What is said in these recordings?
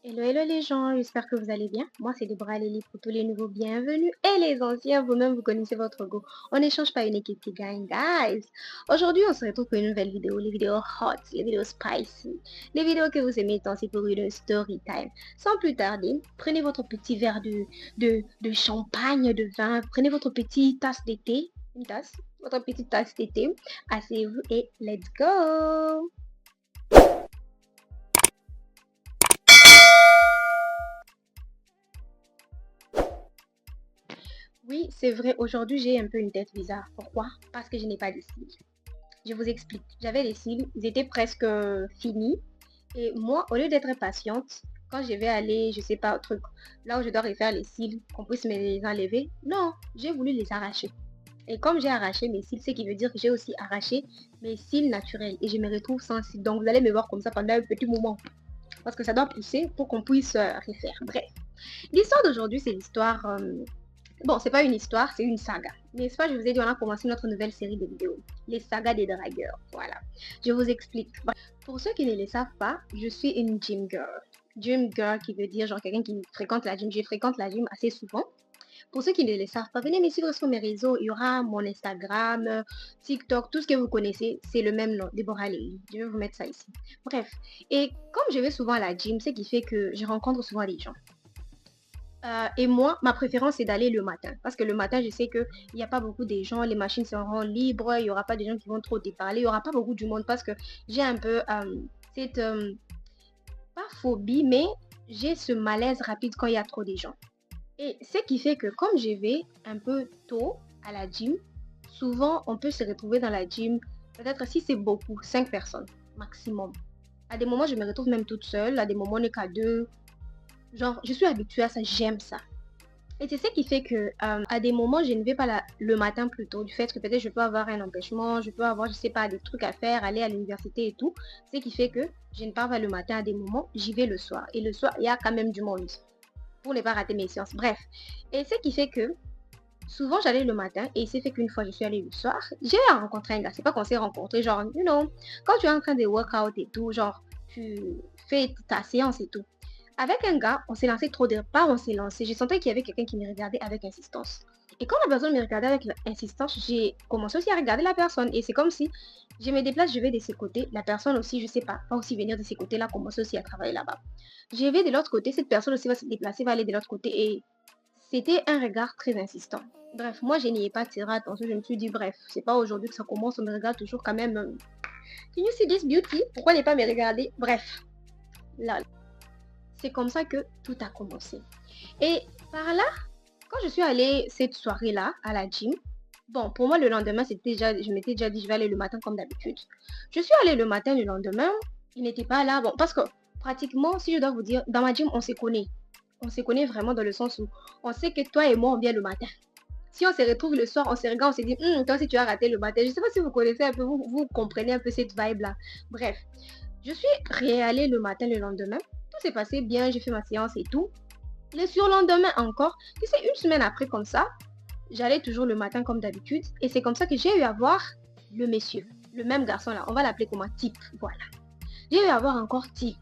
Hello, hello les gens, j'espère que vous allez bien. Moi, c'est Deborah Lely pour tous les nouveaux bienvenus et les anciens, vous-même, vous connaissez votre go. On n'échange pas une équipe qui gagne, guys. Aujourd'hui, on se retrouve pour une nouvelle vidéo, les vidéos hot, les vidéos spicy, les vidéos que vous aimez tant c'est pour une story time. Sans plus tarder, prenez votre petit verre de champagne, de vin, prenez votre petite tasse d'été, une tasse, votre petite tasse d'été, asseyez-vous et let's go! Oui, c'est vrai, aujourd'hui j'ai un peu une tête bizarre. Pourquoi? Parce que je n'ai pas de cils. Je vous explique. J'avais les cils, ils étaient presque finis. Et moi, au lieu d'être patiente, quand je vais aller, je sais pas, au truc, là où je dois refaire les cils, qu'on puisse me les enlever, non, j'ai voulu les arracher. Et comme j'ai arraché mes cils, ce qui veut dire que j'ai aussi arraché mes cils naturels. Et je me retrouve sans cils. Donc vous allez me voir comme ça pendant un petit moment. Parce que ça doit pousser pour qu'on puisse refaire. Bref. L'histoire d'aujourd'hui, c'est l'histoire bon, c'est pas une histoire, c'est une saga. N'est-ce pas, je vous ai dit, on a commencé notre nouvelle série de vidéos. Les sagas des dragueurs. Voilà. Je vous explique. Pour ceux qui ne le savent pas, je suis une gym girl. Gym girl qui veut dire genre quelqu'un qui fréquente la gym. Je fréquente la gym assez souvent. Pour ceux qui ne le savent pas, venez me suivre sur mes réseaux. Il y aura mon Instagram, TikTok, tout ce que vous connaissez. C'est le même nom, Deborah Lely. Je vais vous mettre ça ici. Bref. Et comme je vais souvent à la gym, ce qui fait que je rencontre souvent des gens. Et moi, ma préférence, c'est d'aller le matin. Parce que le matin, je sais qu'il n'y a pas beaucoup de gens, les machines seront libres, il n'y aura pas de gens qui vont trop te parler, il n'y aura pas beaucoup du monde parce que j'ai un peu cette, pas phobie, mais j'ai ce malaise rapide quand il y a trop de gens. Et ce qui fait que comme je vais un peu tôt à la gym, souvent on peut se retrouver dans la gym, peut-être si c'est beaucoup, 5 personnes maximum. À des moments, je me retrouve même toute seule, à des moments, on n'est qu'à deux. Genre, je suis habituée à ça, j'aime ça. Et c'est ce qui fait que à des moments, je ne vais pas le matin plus tôt, du fait que peut-être je peux avoir un empêchement, je peux avoir, je sais pas, des trucs à faire, aller à l'université et tout. Ce qui fait que je ne pars pas le matin à des moments, j'y vais le soir. Et le soir, il y a quand même du monde pour ne pas rater mes séances. Bref. Et ce qui fait que souvent j'allais le matin et c'est fait qu'une fois je suis allée le soir, j'ai rencontré un gars. C'est pas qu'on s'est rencontrés, genre, quand tu es en train de workout et tout, genre, tu fais ta séance et tout. Avec un gars, on s'est lancé trop de pas, on s'est lancé. Je sentais qu'il y avait quelqu'un qui me regardait avec insistance. Et quand la personne me regardait avec insistance, j'ai commencé aussi à regarder la personne. Et c'est comme si je me déplace, je vais de ses côtés. La personne aussi, je sais pas, va aussi venir de ses côtés là, commencer aussi à travailler là-bas. Je vais de l'autre côté, cette personne aussi va se déplacer, va aller de l'autre côté. Et c'était un regard très insistant. Bref, moi, je n'y ai pas tiré attention. Je me suis dit, bref, c'est pas aujourd'hui que ça commence, on me regarde toujours quand même. Can you see this beauty? Pourquoi ne pas me regarder? Bref, là, c'est comme ça que tout a commencé. Et par là, quand je suis allée cette soirée-là à la gym, bon, pour moi, le lendemain, c'était déjà, je m'étais déjà dit, je vais aller le matin comme d'habitude. Je suis allée le matin, le lendemain, il n'était pas là. Bon, parce que pratiquement, si je dois vous dire, dans ma gym, on se connaît. On se connaît vraiment dans le sens où on sait que toi et moi, on vient le matin. Si on se retrouve le soir, on se regarde, on se dit, toi aussi, tu as raté le matin. Je ne sais pas si vous connaissez un peu, vous comprenez un peu cette vibe-là. Bref, je suis réallée le matin, le lendemain. Tout s'est passé bien, j'ai fait ma séance et tout. Le surlendemain encore, tu sais, une semaine après comme ça, j'allais toujours le matin comme d'habitude. Et c'est comme ça que j'ai eu à voir le monsieur, le même garçon là. On va l'appeler comment? Type, voilà. J'ai eu à voir encore Type.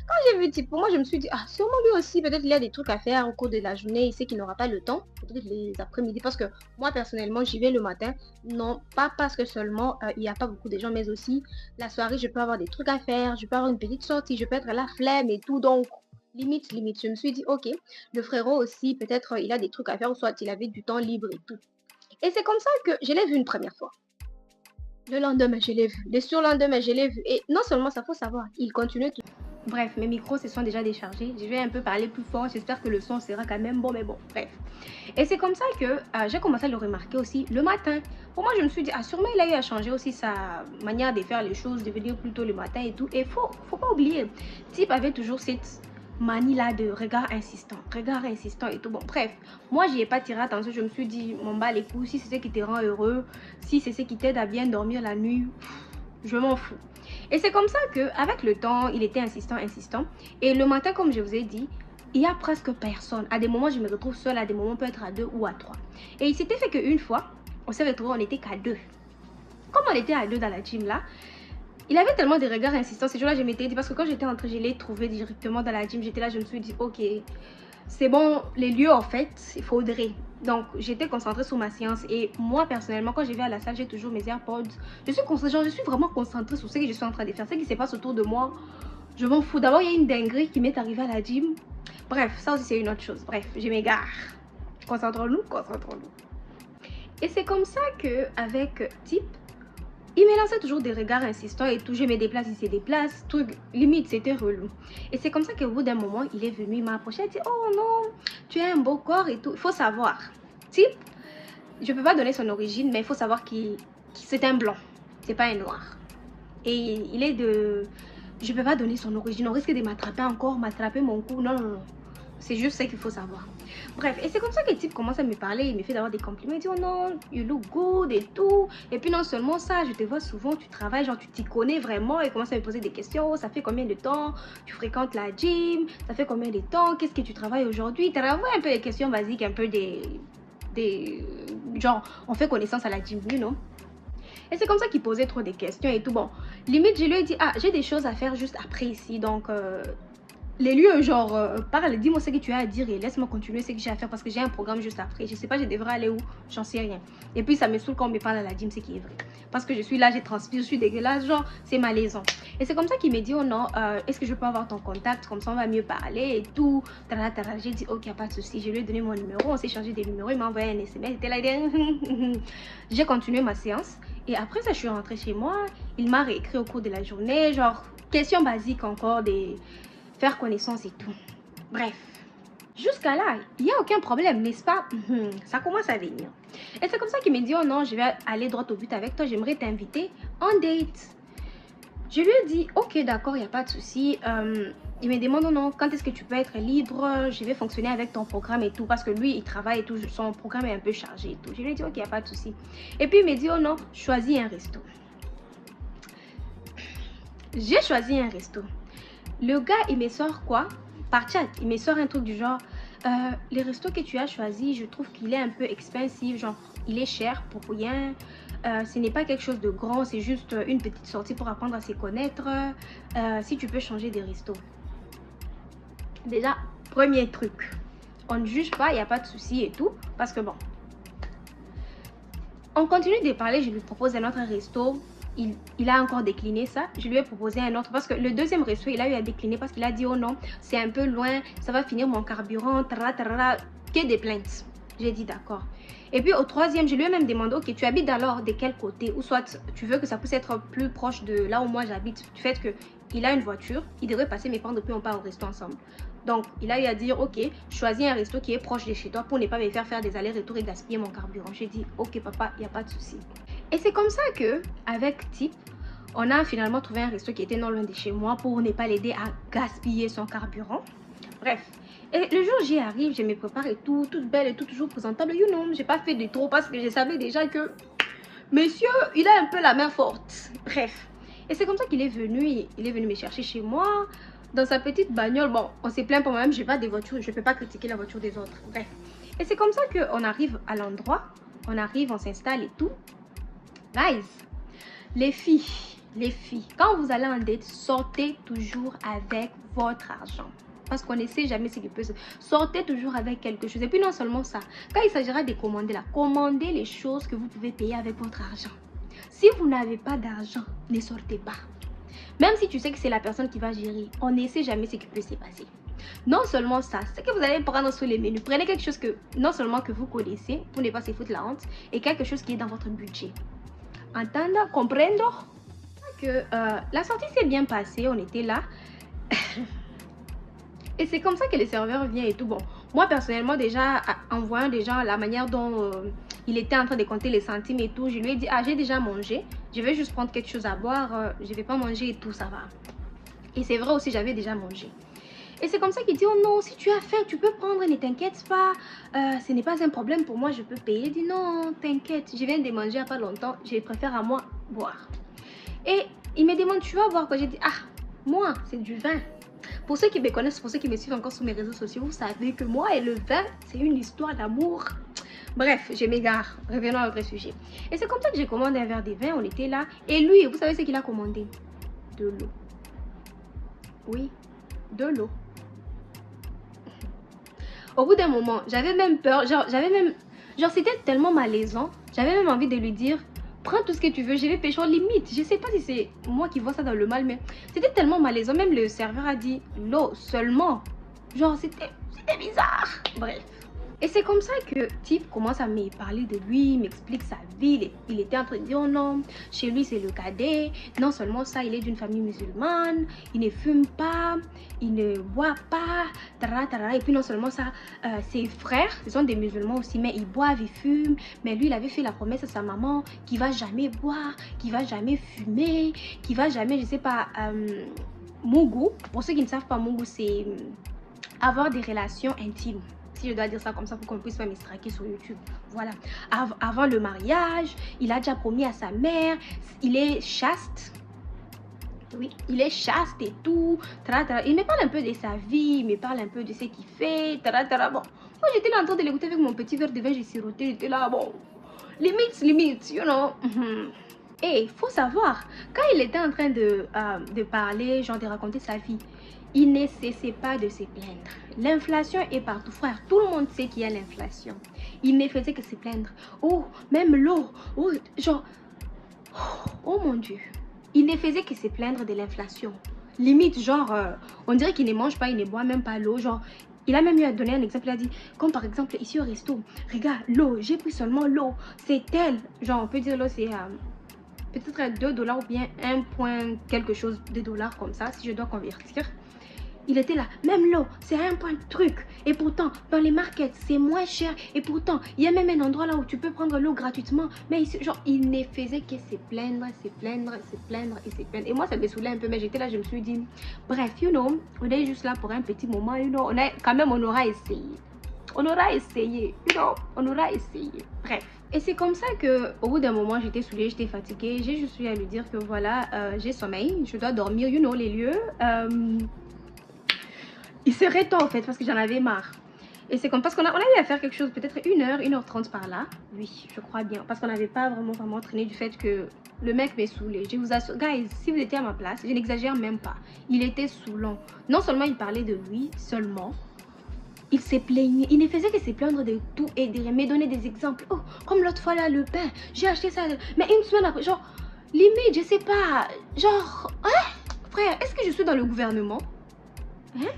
Quand j'ai vu Type, pour moi, je me suis dit, ah, sûrement lui aussi, peut-être il y a des trucs à faire au cours de la journée. Il sait qu'il n'aura pas le temps, peut-être les après-midi. Parce que moi, personnellement, j'y vais le matin. Non, pas parce que seulement il n'y a pas beaucoup de gens, mais aussi la soirée, je peux avoir des trucs à faire. Je peux avoir une petite sortie, je peux être à la flemme et tout. Donc, limite, limite. Je me suis dit, ok, le frérot aussi, peut-être il a des trucs à faire, ou soit il avait du temps libre et tout. Et c'est comme ça que je l'ai vu une première fois. Le lendemain, je l'ai vu. Le surlendemain, je l'ai vu. Et non seulement ça, faut savoir, il continue tout. Bref, mes micros se sont déjà déchargés. Je vais un peu parler plus fort. J'espère que le son sera quand même bon, mais bon, bref. Et c'est comme ça que j'ai commencé à le remarquer aussi le matin. Pour moi, je me suis dit, ah, sûrement il a eu à changer aussi sa manière de faire les choses, de venir plus tôt le matin et tout. Et faut pas oublier, Type avait toujours cette manie là de regard insistant et tout. Bon, bref, moi j'y ai pas tiré attention. Je me suis dit, mon bas les coups, si c'est ce qui te rend heureux, si c'est ce qui t'aide à bien dormir la nuit, je m'en fous. Et c'est comme ça que avec le temps, il était insistant. Et le matin, comme je vous ai dit, il y a presque personne. À des moments, je me retrouve seule, à des moments, peut-être à 2 ou à 3. Et il s'était fait qu'une fois, on s'est retrouvés, on n'était qu'à 2. Comme on était à 2 dans la gym là, Il avait tellement de regards insistants. Ce jour-là, je m'étais dit, parce que quand j'étais entrée, je l'ai trouvé directement dans la gym. J'étais là, je me suis dit, ok, c'est bon, les lieux en fait, il faudrait. Donc, j'étais concentrée sur ma séance. Et moi, personnellement, quand je vais à la salle, j'ai toujours mes AirPods. Je suis concentrée, genre, je suis vraiment concentrée sur ce que je suis en train de faire. Ce qui se passe autour de moi, je m'en fous. D'abord, il y a une dinguerie qui m'est arrivée à la gym. Bref, ça aussi, c'est une autre chose. Bref, je m'égare. Concentrons-nous, concentrons-nous. Et c'est comme ça qu'avec Tip, il me lançait toujours des regards insistants et tout. Je me déplace, il se déplace. Truc, limite, c'était relou. Et c'est comme ça qu'au bout d'un moment, il est venu, il m'a approché. Il a dit, oh non, tu as un beau corps et tout. Il faut savoir. Type, je ne peux pas donner son origine, mais il faut savoir qu'il c'est un blanc. C'est pas un noir. Et il est de... Je ne peux pas donner son origine. On risque de m'attraper encore, m'attraper mon cou. Non, non, non. C'est juste ça qu'il faut savoir. Bref, et c'est comme ça que le type commence à me parler. Il me fait d'avoir des compliments. Il dit, oh non, you look good et tout. Et puis non seulement ça, je te vois souvent, tu travailles, genre tu t'y connais vraiment. Il commence à me poser des questions. Ça fait combien de temps tu fréquentes la gym? Ça fait combien de temps? Qu'est-ce que tu travailles aujourd'hui? Tu as un peu des questions basiques, un peu des... Genre, on fait connaissance à la gym, you know? Et c'est comme ça qu'il posait trop de questions et tout. Bon, limite, je lui ai dit, ah, j'ai des choses à faire juste après ici. Donc... les lieux, genre, parle, dis-moi ce que tu as à dire et laisse-moi continuer ce que j'ai à faire parce que j'ai un programme juste après. Je sais pas, je devrais aller où, j'en sais rien. Et puis, ça me saoule quand on me parle à la gym, c'est qui est vrai. Parce que je suis là, j'ai transpiré, je suis dégueulasse, genre, c'est malaisant. Et c'est comme ça qu'il m'a dit, oh non, est-ce que je peux avoir ton contact, comme ça on va mieux parler et tout. J'ai dit, ok, pas de souci. Je lui ai donné mon numéro, on s'est changé des numéros, il m'a envoyé un SMS, il était là, j'ai continué ma séance. Et après ça, je suis rentrée chez moi, il m'a réécrit au cours de la journée, genre, questions basiques encore, des... faire connaissance et tout. Bref, jusqu'à là, il n'y a aucun problème, n'est-ce pas? Ça commence à venir. Et c'est comme ça qu'il me dit, oh non, je vais aller droit au but avec toi, j'aimerais t'inviter en date. Je lui ai dit, ok, d'accord, il n'y a pas de souci. Il me demande, oh non, quand est-ce que tu peux être libre? Je vais fonctionner avec ton programme et tout, parce que lui, il travaille et tout, son programme est un peu chargé et tout. Je lui ai dit, ok, il n'y a pas de souci. Et puis il me dit, oh non, choisis un resto. J'ai choisi un resto. Le gars, il me sort quoi? Par chat, il me sort un truc du genre, les restos que tu as choisi, je trouve qu'il est un peu expensive, genre, il est cher pour rien. Ce n'est pas quelque chose de grand, c'est juste une petite sortie pour apprendre à se connaître. Si tu peux changer des restos. Déjà, premier truc, on ne juge pas, il n'y a pas de souci et tout, parce que bon, on continue de parler, je lui propose un autre resto. Il a encore décliné ça. Je lui ai proposé un autre parce que le deuxième resto, il a eu à décliner parce qu'il a dit, oh non, c'est un peu loin, ça va finir mon carburant, que des plaintes. J'ai dit d'accord. Et puis au troisième, je lui ai même demandé, ok, tu habites alors de quel côté? Ou soit tu veux que ça puisse être plus proche de là où moi j'habite. Du fait qu'il a une voiture, il devrait passer mes prendre, puis on part au resto ensemble. Donc il a eu à dire, ok, choisis un resto qui est proche de chez toi pour ne pas me faire des allers-retours et gaspiller mon carburant. J'ai dit, ok papa, il n'y a pas de souci. Et c'est comme ça que, avec Tip, on a finalement trouvé un resto qui était non loin de chez moi pour ne pas l'aider à gaspiller son carburant. Bref. Et le jour j'y arrive, je me prépare et tout, toute belle et tout, toujours présentable. You know, j'ai pas fait de trop parce que je savais déjà que monsieur, il a un peu la main forte. Bref. Et c'est comme ça qu'il est venu, il est venu me chercher chez moi, dans sa petite bagnole. Bon, on s'est plaint pour moi-même, j'ai pas de voiture, je peux pas critiquer la voiture des autres. Bref. Et c'est comme ça qu'on arrive à l'endroit, on arrive, on s'installe et tout. Guys, les filles, quand vous allez en date, sortez toujours avec votre argent. Parce qu'on ne sait jamais ce qui peut se... Sortez toujours avec quelque chose. Et puis non seulement ça, quand il s'agira de commander là, commandez les choses que vous pouvez payer avec votre argent. Si vous n'avez pas d'argent, ne sortez pas. Même si tu sais que c'est la personne qui va gérer, on ne sait jamais ce qui peut se passer. Non seulement ça, c'est que vous allez prendre sur les menus. Prenez quelque chose que, non seulement que vous connaissez, pour ne pas se foutre la honte, et quelque chose qui est dans votre budget. Entendre, comprendre que la sortie s'est bien passée, on était là. Et c'est comme ça que le serveur vient et tout. Bon, moi personnellement déjà, en voyant déjà la manière dont il était en train de compter les centimes et tout, je lui ai dit, ah j'ai déjà mangé, je vais juste prendre quelque chose à boire, je vais pas manger et tout, ça va. Et c'est vrai aussi, j'avais déjà mangé. Et c'est comme ça qu'il dit, oh non, si tu as faim, tu peux prendre, ne t'inquiète pas, ce n'est pas un problème pour moi, je peux payer. Il dit, non, t'inquiète, je viens de manger il n'y a pas longtemps, je préfère à moi boire. Et il me demande, tu vas boire quoi? J'ai dit, ah, moi, c'est du vin. Pour ceux qui me connaissent, pour ceux qui me suivent encore sur mes réseaux sociaux, vous savez que moi et le vin, c'est une histoire d'amour. Bref, je m'égare, revenons à notre sujet. Et c'est comme ça que j'ai commandé un verre de vin, on était là. Et lui, vous savez ce qu'il a commandé? de l'eau. Oui, de l'eau. Au bout d'un moment, j'avais même peur, genre c'était tellement malaisant, j'avais même envie de lui dire, prends tout ce que tu veux, je vais pécho limite. Je sais pas si c'est moi qui vois ça dans le mal, mais c'était tellement malaisant, même le serveur a dit, l'eau seulement. Genre c'était bizarre, bref. Et c'est comme ça que Type commence à me parler de lui, il m'explique sa vie. Il était en train de dire, oh non, chez lui c'est le cadet. Non seulement ça, il est d'une famille musulmane, il ne fume pas, il ne boit pas, tara, tara. Et puis non seulement ça, ses frères, ce sont des musulmans aussi, mais ils boivent, ils fument. Mais lui, il avait fait la promesse à sa maman qu'il va jamais boire, qu'il va jamais fumer, qu'il va jamais, je sais pas, Mungu. Pour ceux qui ne savent pas, Mungu, c'est avoir des relations intimes. Si je dois dire ça comme ça pour qu'on puisse pas m'extraquer sur YouTube. Voilà. Avant le mariage, il a déjà promis à sa mère. Il est chaste. Oui, il est chaste et tout. Il me parle un peu de sa vie. Il me parle un peu de ce qu'il fait. Bon. Moi, j'étais là en train de l'écouter avec mon petit verre de vin. J'ai siroté. J'étais là, bon. Limite, you know. Et il faut savoir, quand il était en train de parler, genre de raconter sa vie, il ne cessait pas de se plaindre. L'inflation est partout, frère. Tout le monde sait qu'il y a l'inflation. Il ne faisait que se plaindre. Oh, même l'eau. Oh, genre... Oh mon Dieu. Il ne faisait que se plaindre de l'inflation. Limite, genre, on dirait qu'il ne mange pas, il ne boit même pas l'eau. Genre, il a même eu à donner un exemple. Il a dit, comme par exemple, ici au resto, regarde, l'eau, j'ai pris seulement l'eau. C'est tel. Genre, on peut dire l'eau, c'est... peut-être 2 dollars ou bien 1 point quelque chose de dollars comme ça, si je dois convertir. Il était là, même l'eau, c'est 1 point truc. Et pourtant, dans les markets, c'est moins cher. Et pourtant, il y a même un endroit là où tu peux prendre l'eau gratuitement. Mais ici, genre, il ne faisait que se plaindre, se plaindre, se plaindre et se plaindre. Et moi, ça me saoulait un peu, mais j'étais là, je me suis dit, bref, you know, on est juste là pour un petit moment, you know, on aura essayé. On aura essayé, you know, on aura essayé. Bref. Et c'est comme ça que, au bout d'un moment, j'étais saoulée, j'étais fatiguée. J'ai juste eu à lui dire que voilà, j'ai sommeil, je dois dormir, you know, les lieux. Il serait temps en fait parce que j'en avais marre. Et c'est comme parce qu'on a eu à faire quelque chose, peut-être 1h30 par là. Oui, je crois bien. Parce qu'on n'avait pas vraiment traîné du fait que le mec m'est saoulé. Je vous assure, guys, si vous étiez à ma place, je n'exagère même pas. Il était saoulant. Non seulement il parlait de lui seulement, il s'est plaigné. Il ne faisait que se plaindre de tout et de me donner des exemples. Oh, comme l'autre fois là, le pain. J'ai acheté ça. Mais une semaine après, genre, limite, je sais pas. Genre, hein? Frère, est-ce que je suis dans le gouvernement? Hein?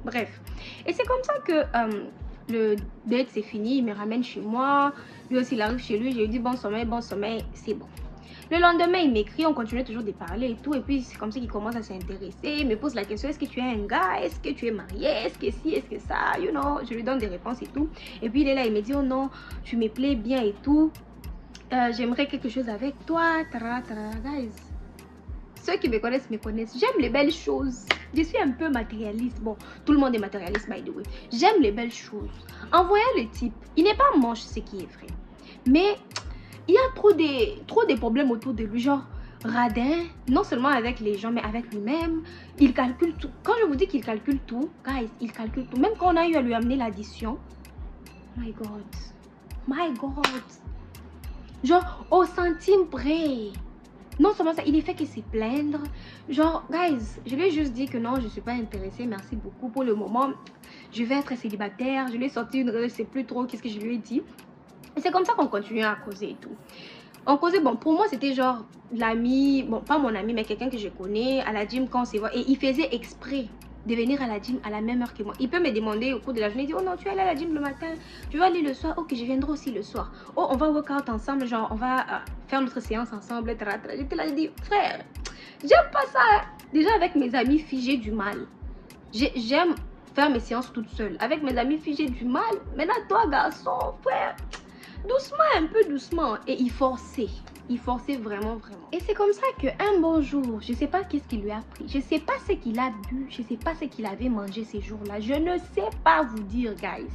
Bref, et c'est comme ça que le date c'est fini, il me ramène chez moi, lui aussi il arrive chez lui, j'ai dit bon sommeil, c'est bon. Le lendemain il m'écrit, on continue toujours de parler et tout, et puis c'est comme ça qu'il commence à s'intéresser, il me pose la question, est-ce que tu es un gars, est-ce que tu es marié, est-ce que si, est-ce que ça, you know, je lui donne des réponses et tout, et puis il est là, il me dit oh non, tu me plais bien et tout, j'aimerais quelque chose avec toi, guys. Ceux qui me connaissent, j'aime les belles choses. Je suis un peu matérialiste. Bon, tout le monde est matérialiste, by the way. J'aime les belles choses. En voyant le type, il n'est pas moche, ce qui est vrai. Mais il y a trop de problèmes autour de lui. Genre, radin, non seulement avec les gens, mais avec lui-même. Il calcule tout. Quand je vous dis qu'il calcule tout, guys, il calcule tout. Même quand on a eu à lui amener l'addition. My God. My God. Genre, au centime près. Non seulement ça, il est fait que se plaindre. Genre, guys, je lui ai juste dit que non, je ne suis pas intéressée. Merci beaucoup. Pour le moment, je vais être célibataire. Je lui ai sorti une... Je ne sais plus trop qu'est-ce que je lui ai dit. Et c'est comme ça qu'on continue à causer et tout. On causait, bon, pour moi, c'était genre l'ami, bon, pas mon ami, mais quelqu'un que je connais à la gym quand on se voit. Et il faisait exprès de venir à la gym à la même heure que moi. Il peut me demander au cours de la journée, il dit, oh non, tu es allé à la gym le matin, tu vas aller le soir, ok, je viendrai aussi le soir. Oh, on va workout ensemble, genre, on va faire notre séance ensemble, J'étais là, je dis, frère, j'aime pas ça. Hein. Déjà, avec mes amis filles, j'ai du mal. J'aime faire mes séances toute seule. Avec mes amis filles, j'ai du mal. Maintenant, toi, garçon, frère, doucement, un peu doucement. Et il forçait. Il forçait vraiment. Et c'est comme ça qu'un bon jour, je ne sais pas qu'est-ce qu'il lui a pris. Je ne sais pas ce qu'il a bu. Je ne sais pas ce qu'il avait mangé ces jours-là. Je ne sais pas vous dire, guys.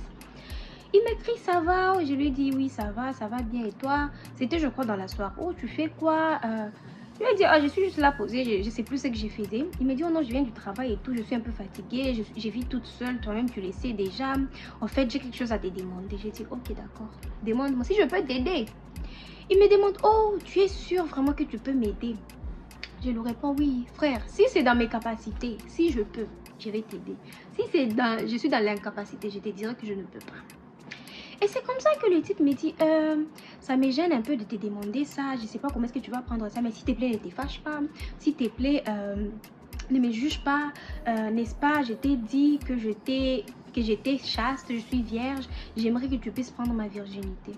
Il m'écrit, ça va? Je lui dis, oui, ça va bien. Et toi? C'était, je crois, dans la soirée. Oh, tu fais quoi? Je lui ai dit, ah, je suis juste là posée. Je ne sais plus ce que j'ai fait. Il me dit, oh non, je viens du travail et tout. Je suis un peu fatiguée. Je vis toute seule. Toi-même, tu le sais déjà. En fait, j'ai quelque chose à te demander. J'ai dit, ok, d'accord. Demande-moi si je peux t'aider. Il me demande, oh, tu es sûr vraiment que tu peux m'aider? Je lui réponds, oui, frère, si c'est dans mes capacités, si je peux, je vais t'aider. Si je suis dans l'incapacité, je te dirai que je ne peux pas. Et c'est comme ça que le type me dit, ça me gêne un peu de te demander ça, je sais pas comment est-ce que tu vas prendre ça, mais s'il te plaît, ne te fâche pas, s'il te plaît, ne me juge pas, n'est-ce pas, je t'ai dit que j'étais chaste, je suis vierge, j'aimerais que tu puisses prendre ma virginité.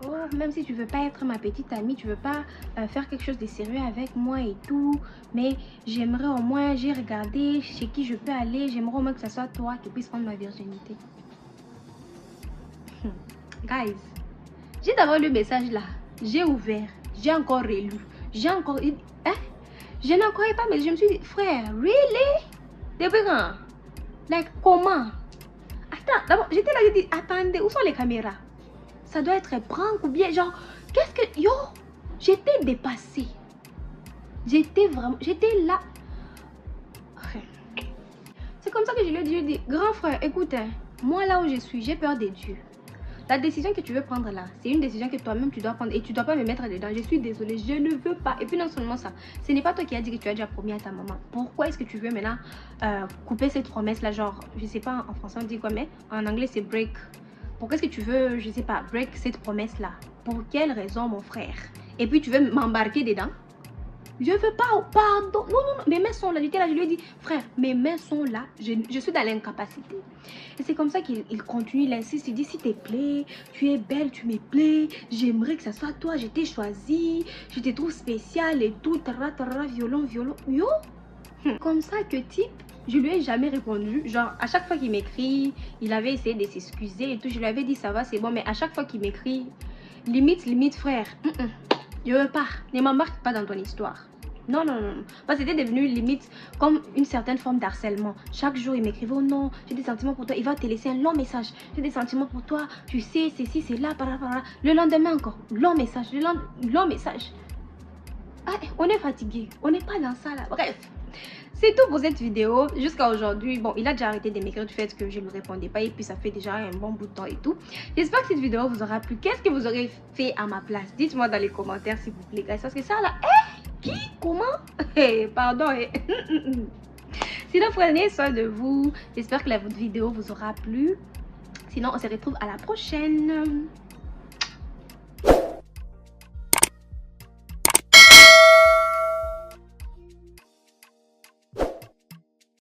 Oh, même si tu veux pas être ma petite amie, tu veux pas faire quelque chose de sérieux avec moi et tout, mais j'aimerais au moins, j'ai regardé chez qui je peux aller, j'aimerais au moins que ce soit toi qui puisse prendre ma virginité. Guys, j'ai d'abord le message là, j'ai ouvert, j'ai encore relu, j'ai encore... Hein? Je n'en croyais pas, mais je me suis dit, frère, really? Depuis quand? Like, comment? Attends, d'abord, j'étais là, j'ai dit, attendez, où sont les caméras? Ça doit être prank ou bien genre, qu'est-ce que... Yo, j'étais dépassée. J'étais là. C'est comme ça que je lui ai dit, grand frère, écoute, hein, moi là où je suis, j'ai peur des dieux. La décision que tu veux prendre là, c'est une décision que toi-même tu dois prendre et tu dois pas me mettre dedans. Je suis désolée, je ne veux pas. Et puis non seulement ça, ce n'est pas toi qui as dit que tu as déjà promis à ta maman. Pourquoi est-ce que tu veux maintenant couper cette promesse là, genre, je sais pas en français on dit quoi, mais en anglais c'est break. Pourquoi est-ce que tu veux, je sais pas, break cette promesse là? Pour quelle raison mon frère? Et puis tu veux m'embarquer dedans? Je veux pas, pardon. Non, non, non, mes mains sont là. J'étais là, je lui ai dit, frère, mes mains sont là. Je suis dans l'incapacité. Et c'est comme ça qu'il continue, il insiste. Il dit, s'il te plaît, tu es belle, tu me plais. J'aimerais que ça soit toi, je t'ai choisi. Je te trouve spécial et tout. Violon. Yo. Comme ça que type, je lui ai jamais répondu. Genre, à chaque fois qu'il m'écrit, il avait essayé de s'excuser et tout. Je lui avais dit, ça va, c'est bon. Mais à chaque fois qu'il m'écrit, limite, frère. Je veux pas, ne m'embarque pas dans ton histoire. Non. Parce que c'était devenu limite comme une certaine forme d'harcèlement. Chaque jour, il m'écrivait, oh non, j'ai des sentiments pour toi. Il va te laisser un long message. J'ai des sentiments pour toi. Tu sais, c'est ci, c'est là, par là. Le lendemain encore, long message. Long message. Ah, on est fatigué. On n'est pas dans ça là. Bref. C'est tout pour cette vidéo. Jusqu'à aujourd'hui, bon, il a déjà arrêté de m'écrire du fait que je ne lui répondais pas. Et puis, ça fait déjà un bon bout de temps et tout. J'espère que cette vidéo vous aura plu. Qu'est-ce que vous aurez fait à ma place? Dites-moi dans les commentaires, s'il vous plaît, guys. Parce que ça, là, qui? Comment? Pardon, Sinon, prenez soin de vous. J'espère que la vidéo vous aura plu. Sinon, on se retrouve à la prochaine.